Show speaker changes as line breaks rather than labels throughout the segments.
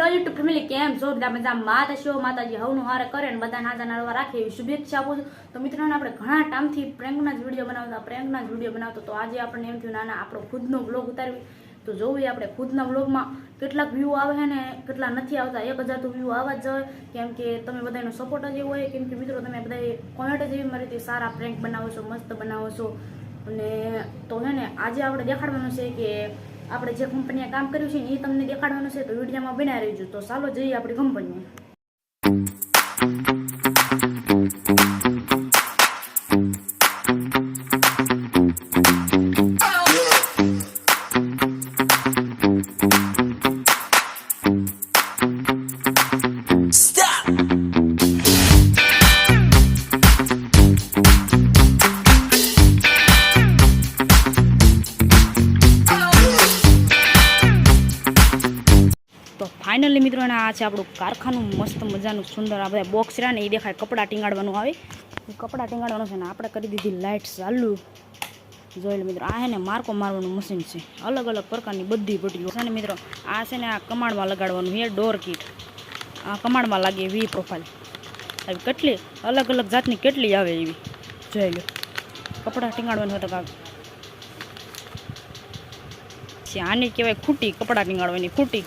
Hello YouTube family, કેમ છો? બધા મજામાં થશો? માતાજી હવનું હારે કરે ને બધાને હાજર નળવા રાખે એવી શુભેચ્છા આપું છું. તો મિત્રોને આપણે ઘણા ટાઈમથી પ્રેન્કના જ વિડીયો બનાવતા તો આજે આપણને એમ થયું નાના આપણો ખુદનો વ્લોગ ઉતારવી. તો જોઈએ આપણે ખુદના વ્લોગમાં કેટલાક વ્યૂ આવે છે ને કેટલા નથી આવતા. 1000 તો વ્યૂ આવવા જ જોઈએ, કેમ કે તમે બધાનો સપોર્ટ જ એવો હોય. કેમ કે મિત્રો તમે બધા કોમેન્ટ જ એવી મારી રીતે સારા પ્રેન્ક બનાવો છો, મસ્ત બનાવો છો. અને તો હે ને આજે આપણે દેખાડવાનું છે કે આપણે જે કંપનીએ કામ કર્યું છે ને એ તમને દેખાડવાનું છે. તો વિડીયોમાં બનાવી રહેજો. તો ચાલો જઈએ આપણી કંપનીએ. ફાઇનલી મિત્રો આ છે આપણું કારખાનું, મસ્ત મજાનું સુંદર. આ બધા બોક્સ રહ્યા ને એ દેખાય, કપડાં ટીંગાડવાનું આવે. એ કપડાં ટીંગાડવાનું છે ને આપણે કરી દીધી લાઇટ ચાલુ. જોઈ લો મિત્રો, આ છે ને માર્કો મારવાનું મશીન છે. અલગ અલગ પ્રકારની બધી પટ્ટીઓ છે ને મિત્રો. આ છે ને આ કમાડમાં લગાડવાનું છે ડોર કીટ. આ કમાડમાં લાગે એવી પ્રોફાઇલ આવી કેટલી અલગ અલગ જાતની કેટલી આવે એવી. જોઈ લો, કપડાં ટીંગાડવાનું હોય તો કાંક આની કહેવાય ખૂટી, કપડાં ટીંગાડવાની ખૂટી.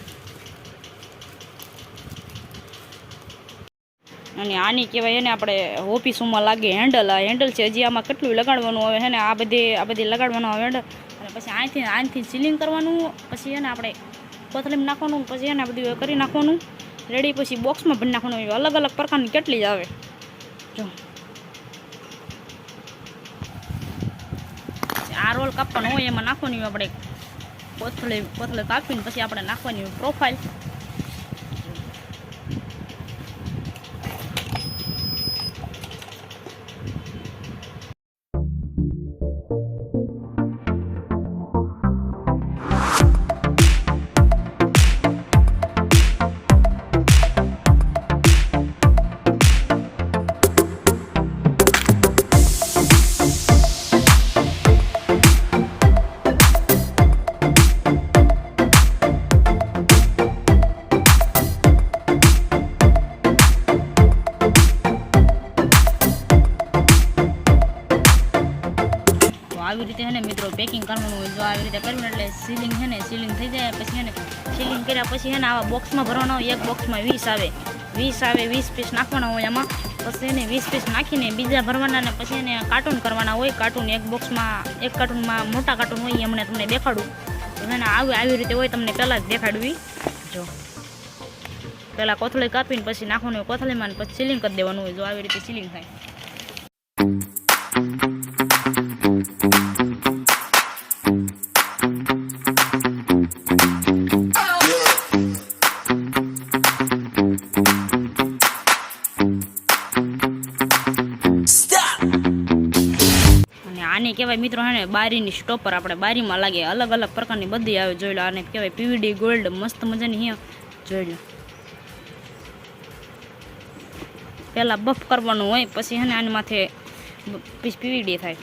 અને આની કહેવાય એને આપણે ઓફિસોમાં લાગે હેન્ડલ. આ હેન્ડલ છે, હજી આમાં કેટલું લગાડવાનું આવે છે ને આ બધી લગાડવાનું આવે હેન્ડલ. અને પછી આથી સીલિંગ કરવાનું, પછી એને આપણે કોથળીમાં નાખવાનું, પછી એને બધું કરી નાખવાનું રેડી. પછી બોક્સમાં ભરી નાખવાનું. અલગ અલગ પ્રકારની કેટલી જ આવે. જો આ રોલ કાપવાનો હોય એમાં નાખવાની આપણે કોથળી કાપીને પછી આપણે નાખવાની પ્રોફાઇલ. આવી રીતે છે ને મિત્રો પેકિંગ કરવાનું હોય. જો આવી રીતે કરવું એટલે સીલિંગ છે ને સીલિંગ થઈ જાય. પછી એને સીલિંગ કર્યા પછી છે ને આવા બોક્સમાં ભરવાના હોય. એક બોક્સમાં 20 આવે 20 પીસ નાખવાના હોય એમાં. પછી એને 20 પીસ નાખીને બીજા ભરવાના ને પછી એને કાર્ટૂન કરવાના હોય. કાર્ટૂન એક કાર્ટૂનમાં મોટા કાર્ટૂન હોય એ હમણાં તમને દેખાડું. તો એને આવી રીતે હોય, તમને પહેલાં જ દેખાડવી. જો પહેલાં કોથળી કાપીને પછી નાખવાનું હોય કોથળીમાં, પછી સીલિંગ કરી દેવાનું હોય. જો આવી રીતે સીલિંગ થાય. આને કહેવાય મિત્રો હે ને બારીની સ્ટોપર. આપણે બારીમાં લાગે અલગ અલગ પ્રકારની બધી આવે. જોઈ લો, આને કહેવાય પીવીડી ગોલ્ડ. મસ્ત મજાની હે. જોઈ લો, પહેલાં બફ કરવાનું હોય, પછી હે ને આની માથે પીવીડી થાય.